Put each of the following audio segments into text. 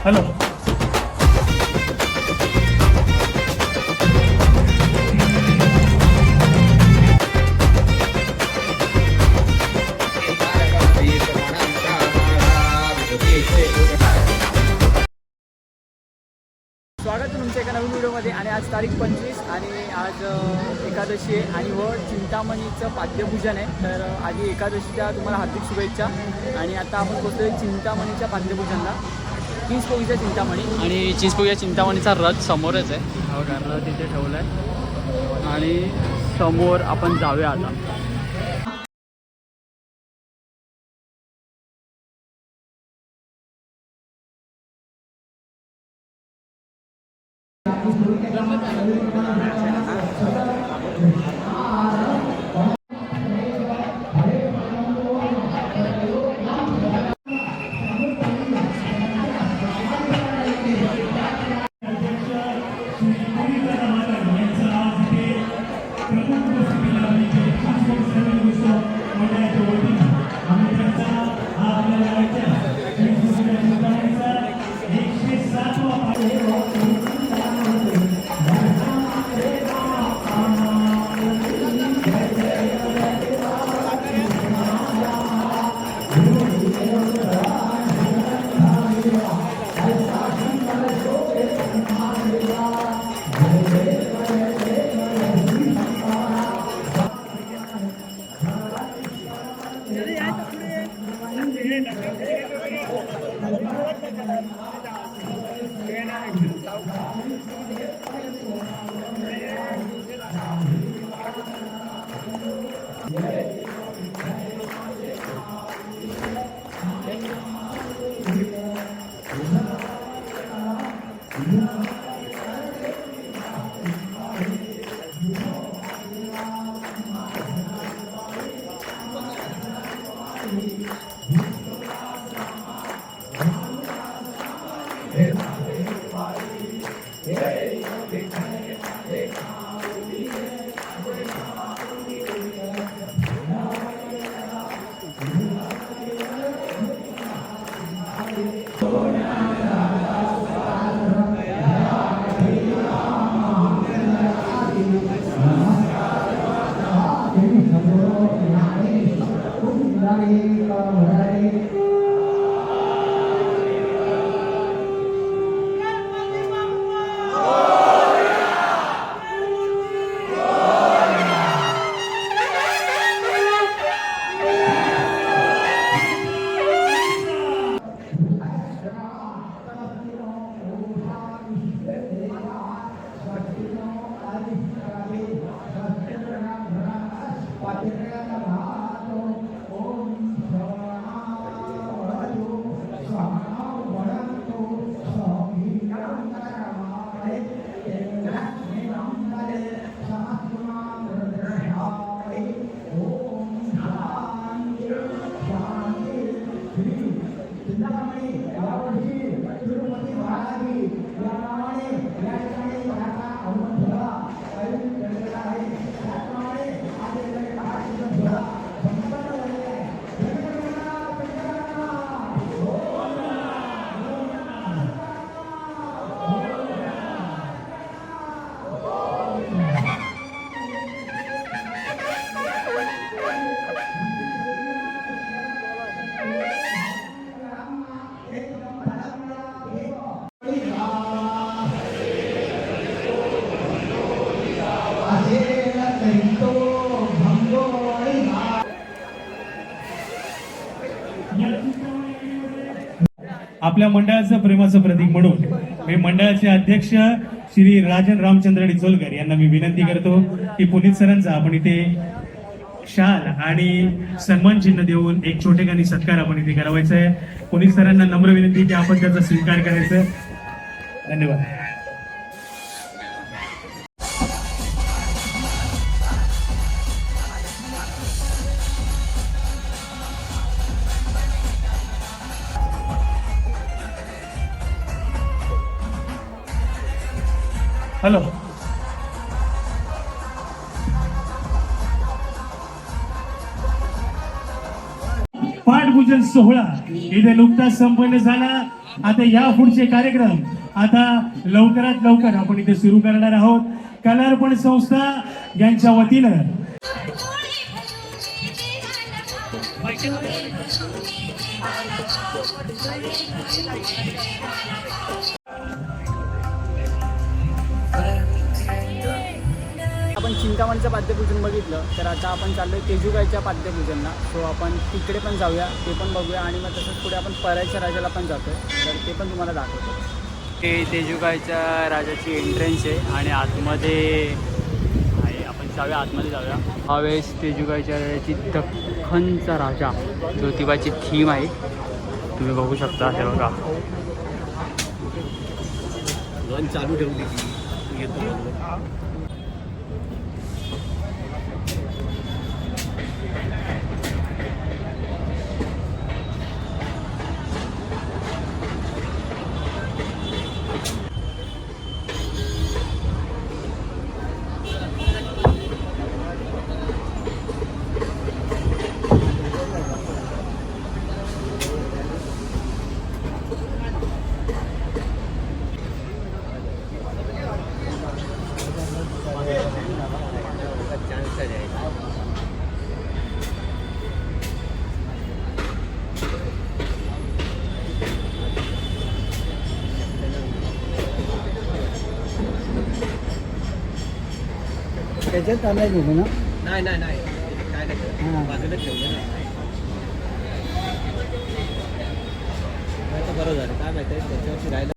Hello. स्वागत आहे तुमच्या एका नवीन व्हिडिओमध्ये. आणि आज तारीख 25 आणि आज एकादशी आहे आणि व चिंतामणीचं पाद्यपूजन आहे. तर आधी एकादशीच्या तुम्हाला हार्दिक शुभेच्छा. आणि आता आपण पोहोचलो चिंतामणीच्या पाद्यपूजनला, चिंचपोळीच्या चिंतामणी. आणि चिंचपोळीच्या चिंतामणीचा रथ समोरच आहे, हा बघा रथ इथे ठेवला आहे आणि समोर आपण जाऊया आता. आपल्या मंडळाचं प्रेमाचं प्रतीक म्हणून मी मंडळाचे अध्यक्ष श्री राजन रामचंद्र डिचोलकर यांना मी विनंती करतो की पुनीत सरांचा आपण इथे शाल आणि सन्मान चिन्ह देऊन एक छोटेखानी सत्कार आपण इथे करावायचा आहे. पुनीत सरांना नम्र विनंती की आपण त्याचा स्वीकार करायचा. धन्यवाद. हॅलो. पाठपूजन पाद्यपूजन सोहळा इथे नुकताच संपन्न झाला. आता या पुढचे कार्यक्रम आता लवकरात लवकर आपण इथे सुरू करणार आहोत. कलार्पण संस्था यांच्या वतीनं आपण चिंतामणीचं पाद्यपूजन बघितलं, तर आता आपण चाललोय तेजुगाईच्या पाद्यपूजनला. सो आपण तिकडे पण जाऊया, ते पण बघूया आणि मग तसंच पुढे आपण परायच्या राजाला पण जातोय, तर ते पण तुम्हाला दाखवतो. हे तेजुगाईच्या राजाची एंट्रन्स आहे आणि आतमध्ये आहे, आपण जाऊया, आतमध्ये जाऊया. हवेस तेजुगाईच्या राजाची दख्खनचा राजा ज्योतिबाची थीम आहे, तुम्ही बघू शकता. हे बघा, चालू ठेवली त्याच्यात चाललाय घेऊ ना. नाही नाही नाही काय नाही बाजूला ठेवलं ना. बरं झालं, काय माहिती त्याच्यावरती राहिलं.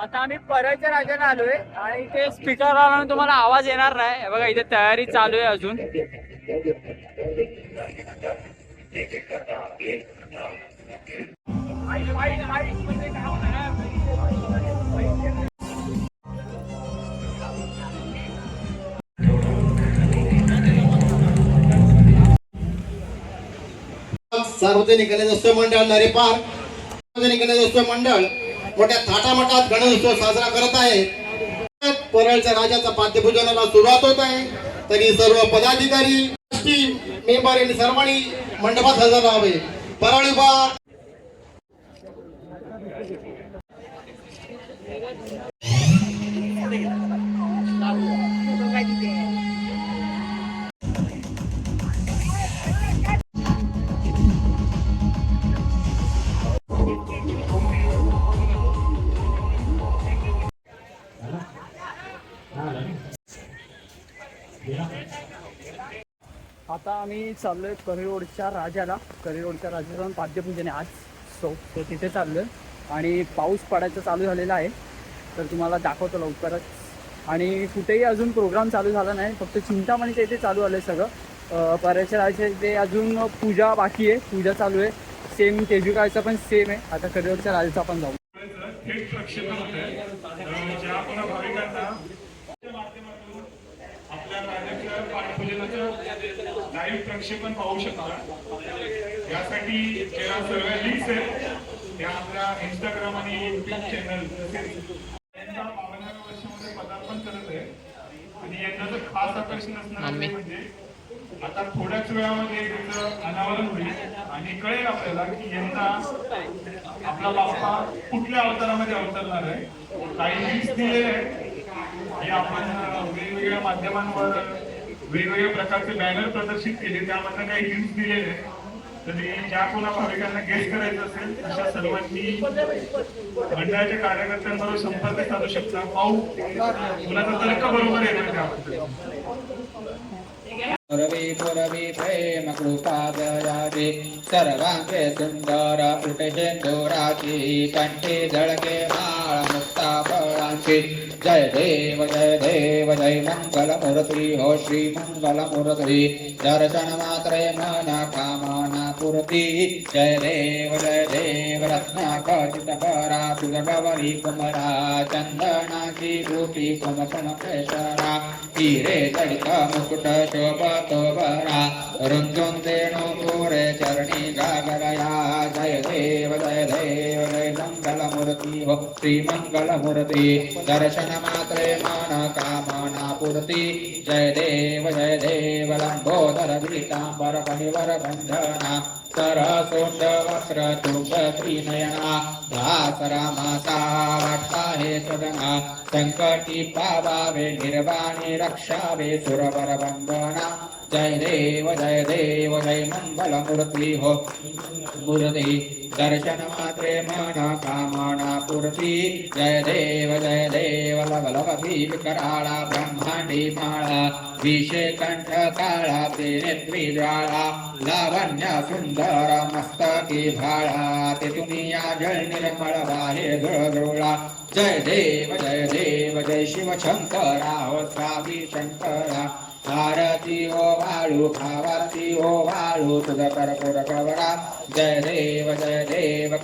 आता आम्ही परायच्या राजाला आलोय आणि ते स्पीकर लावून तुम्हाला आवाज येणार नाही. बघा इथे तयारी चालू आहे अजून. सार्वजनिक गणेशोत्सव मंडळ नरेपार सार्वजनिक गणेशोत्सव मंडळ मोठ्या थाटामाटात गणेशोत्सव साजरा करत आहे. परळच्या राजाचा पाद्यपूजनाला सुरुवात होत आहे, तरी सर्व पदाधिकारी मेंबर यांनी सर्वांनी मंडपात हजर राहावे. परळ विभाग आता आम्ही चाललोय करिरोडच्या राजाला. करिरोडच्या राजाचं पाद्यपूजन आहे आज. सो तिथे चाललोय आणि पाऊस पडायचा चालू झालेला आहे, तर तुम्हाला दाखवतो लवकरच. आणि कुठेही अजून प्रोग्राम चालू झाला नाही, फक्त चिंतामणीच्या इथे चालू आलं आहे सगळं. परायच्या राजाच्या इथे अजून पूजा बाकी आहे, पूजा चालू आहे. सेम तेजुगाईचा पण सेम आहे. आता करिरोडच्या राजाचा पण जाऊ. थेट प्रक्षेपण होतंय, ज्या आपल्या भाविकांना माध्यमातून आपल्या राजाच्या पाठपूजनाचं लाईव्ह प्रक्षेपण पाहू शकता. यासाठी ज्या सर्व लिंक्स आहेत त्या आपल्या इंस्टाग्राम आणि युट्यूब चॅनल तसेच 52व्या वर्षामध्ये पदार्पण करत आहे. आणि यंदाचं खास आकर्षण असणार म्हणजे आता थोड्याच वेळामध्ये त्याचं अनावरण होईल आणि कळेल आपल्याला की यंदा आपला बाप्पा कुठल्या अवतारामध्ये अवतरणार आहे. काही लिंक्स दिलेले आहेत, हे आपण वेगवेगळ्या माध्यमांवर वेगवेगळ्या प्रकारचे बॅनर प्रदर्शित केले, त्यामधनं काही लिंक्स दिलेले आहेत. तर ज्या कोणा भाविकांना गेस्ट करायचं असेल अशा सर्वांनी मंडळाच्या कार्यकर्त्यांबरोबर संपर्क साधू शकता. पाहू मुलाचा तर्क बरोबर येणार त्याबद्दल. पुरवी प्रेम कृपा दयाचे सर्वांगे सुंदर पुटेंदुराची कंठी जळके माळ मुक्ता फळांची. जय देव जय मंगल मूर्ती हो श्री मंगल मूर्ती. दर्शन मात्रे मन कामना पूर्ती. जय देव रत्नाखचित परा तुझगवरी कुमरा. चंदनाची बूटी कुमकुम केशरा. हिरे जडित मुकुट शोभतो बरा. रुंजून देणू पुरे चरणी गागरया. जय देव जय मंगल मूर्ती हो श्री मंगल मूर्ती. दर्शन मात्रे मन कामना पूर्ती जय देव लंबोदर पीतांबर परिवर बंधना सरसोंड वक्र तुंग त्रिनयना दास रामाचा वाटता हे सदना संकटी पावावे निर्वाणी रक्षावे सुरवर वंदना जय देव जय मंगल मूर्ती हो मूर्ती दर्शन मात्रे मन कामना पूर्ती जय देव लवलवती विकराळा ब्रह्मांडी माळा विषे कंठ काळा नेत्री ज्वाळा लावण्य सुंदर मस्तकी भाळा ते तुम्ही या जळ निर्मळ वाहे जुळजुळा जय देव जय शिव शंकरा हो स्वामी शंकरा आरती ओ वाळू भावाती ओ वाळू तुझ कर्पूर कवरा जय देव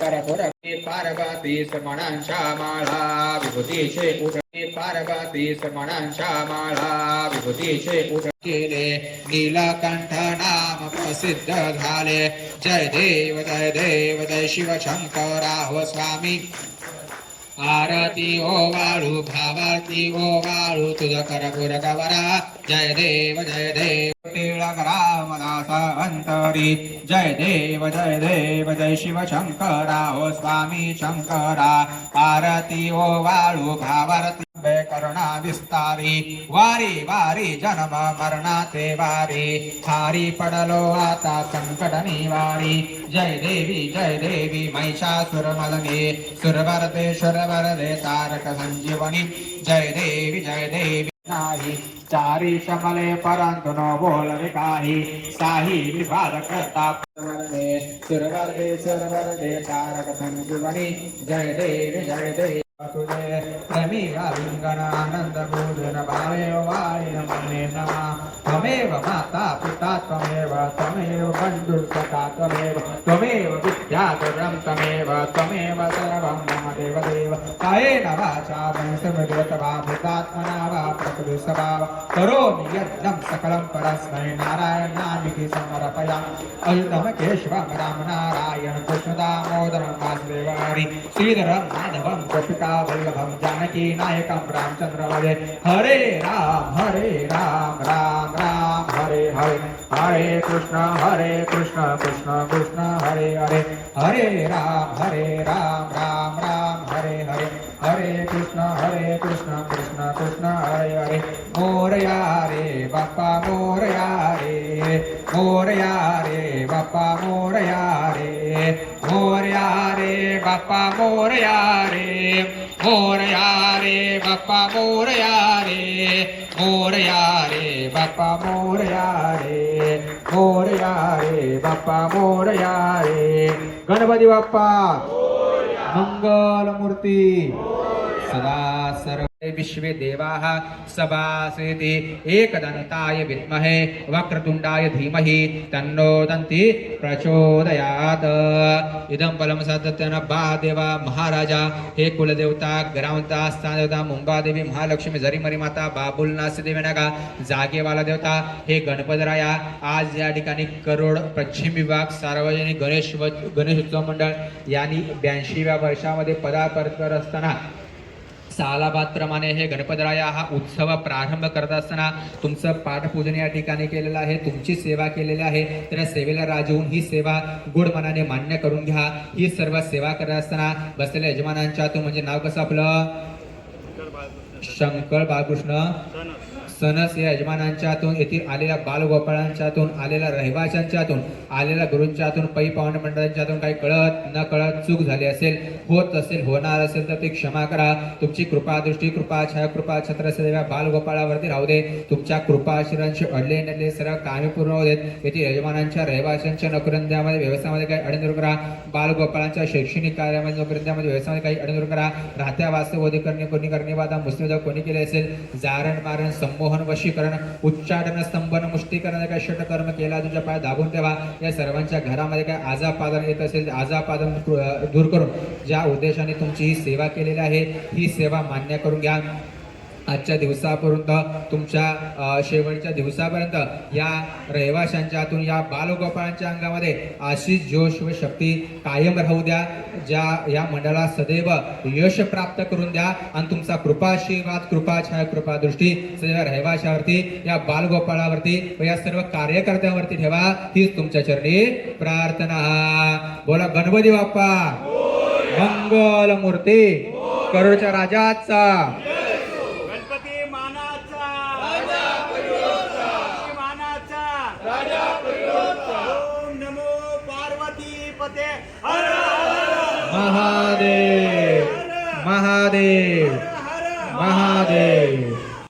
कर्पूर पार्वती समणांच्या माळा विभूतीचे पुढे पार्वती समणांच्या माळा विभूतीचे पुढे केले नीलकंठ नाम प्रसिद्ध झाले जय देव जय शिव शंकरा हो स्वामी आरती ओ वाळू भावाती ओ वाळू तुझ कर्पूर कवरा जय देव टिळक रामदास अंतरी जय देव जय शिव शंकरा हो स्वामी शंकरा आरती ओ वाळू भावारती करुणा विस्तारी वारी वारी जन्म मरणाचे वारी हारी पडलो आता संकट निवारी जय देवी महिषासुरमर्दिनी सुरवरदे तारक संजीवनी जय देवी नाही चारी शमले परंतु न बोलवे काही साही विवाद करता सुरवरदे तारक संजीवनी जय देवी तुझे रमी लिंगन आनंद भोजन भावे वाळीन मने नमा त्वमेव माता पिता त्वमेव बंधु सखा त्वमेव विद्याधरं त्वमेव सर्वं मम देव कायेन वाचा मनसमृत वा भूतात्मना वा प्रकृति स्वभाव करोमि यज्ञं सकलं परस्मै नारायणामिति समर्पयामि अल्लम केशवं राम नारायण कृष्णदामोदरं वासुदेव श्रीधरं माधवं गोपिका वल्लभं जानकी नायकं रामचंद्र वदे हरे राम राम राम हरे हरे कृष्ण कृष्ण कृष्ण हरे हरे राम राम राम हरे कृष्ण कृष्ण कृष्ण हरे मोरया रे बाप्पा मोरया रे बाप्पा मोरया रे बाप्पा मोरया रे बाप्पा मोरया रे बाप्पा मोरया रे गणपती बाप्पा मंगल मूर्ती सदा सर्व विश्वे देवाः सभासेति एकदन्ताय विद्महे वक्रतुण्डाय धीमहि तन्नो दन्ति प्रचोदयात् इदं फलं सत्यन देवा महाराजा हे कुलदेवता ग्रामदेवता स्थानदेवता मुंबादेवी महालक्ष्मी जरीमरी माता बाबुलनाथ देवी नगा जागेवाला देवता हे गणपतराया आज या ठिकाणी करोड पश्चिम विभाग सार्वजनिक गणेश उत्सव मंडळ यांनी 82व्या वर्षामध्ये पदार्पण करत असताना सालाबादप्रमाणे हे गणपतराया हा उत्सव प्रारंभ करत असताना तुमचं पाठपूजन या ठिकाणी केलेलं आहे, तुमची सेवा केलेली आहे. तर सेवेला राजी होऊन ही सेवा गोड मनाने मान्य करून घ्या. ही सर्व सेवा करत असताना बसलेल्या यजमानांच्या तो म्हणजे नाव कसं आपलं शंकर बाळकृष्ण सनस या यजमानांच्यातून येथील आलेल्या बालगोपाळांच्यातून आलेल्या रहिवाशांच्यातून आलेल्या गुरूंच्यातून पै पावन मंडळांच्यातून काही कळत न कळत चूक झाली असेल, होत असेल, होणार असेल तर ती क्षमा करा. तुमची कृपा दृष्टी कृपा छाया कृपा छत्र सदैव बालगोपाळावरती राहू दे. तुमच्या कृपा आशीर्वादांशी अडले नडले सर्व कामे पूर्ण होऊ देत. येथील यजमानांच्या रहिवाशांच्या नोकरंद्यामध्ये व्यवसायामध्ये काही अडचण करा. बालगोपाळांच्या शैक्षणिक कार्यामध्ये नोकरंद्यामध्ये व्यवसायामध्ये काही अडचण करा. राहत्या वास्तवोदी करणे कोणी करणे वादा मुस्लिम कोणी केले असेल, जारण मारण संमोहन वशीकरण उच्चाटन स्तंभन मुष्टीकरण काय षटकर्म केला तुझ्या पाय दाबून ठेवा. या सर्वांच्या घरामध्ये काय आजापादन येत असेल आजापादन दूर करून ज्या उद्देशाने तुमची ही सेवा केलेली आहे ही सेवा मान्य करून घ्या. आजच्या दिवसापर्यंत तुमच्या शेवटच्या दिवसापर्यंत या रहिवाशांच्या हातून या बालगोपाळांच्या अंगामध्ये अशीच जोश व शक्ती कायम राहू द्या. या मंडळाला सदैव यश प्राप्त करून द्या आणि तुमचा कृपाशीर्वाद कृपा छाया कृपा दृष्टी सदैव रहिवाशावरती या बालगोपाळावरती व या सर्व कार्यकर्त्यांवरती ठेवा. हीच तुमच्या चरणी प्रार्थना. बोला गणपती बाप्पा मंगल मूर्ती करोडच्या राजाचा गणपती मानाचा ओम नमो पार्वती पते महादेव महादेव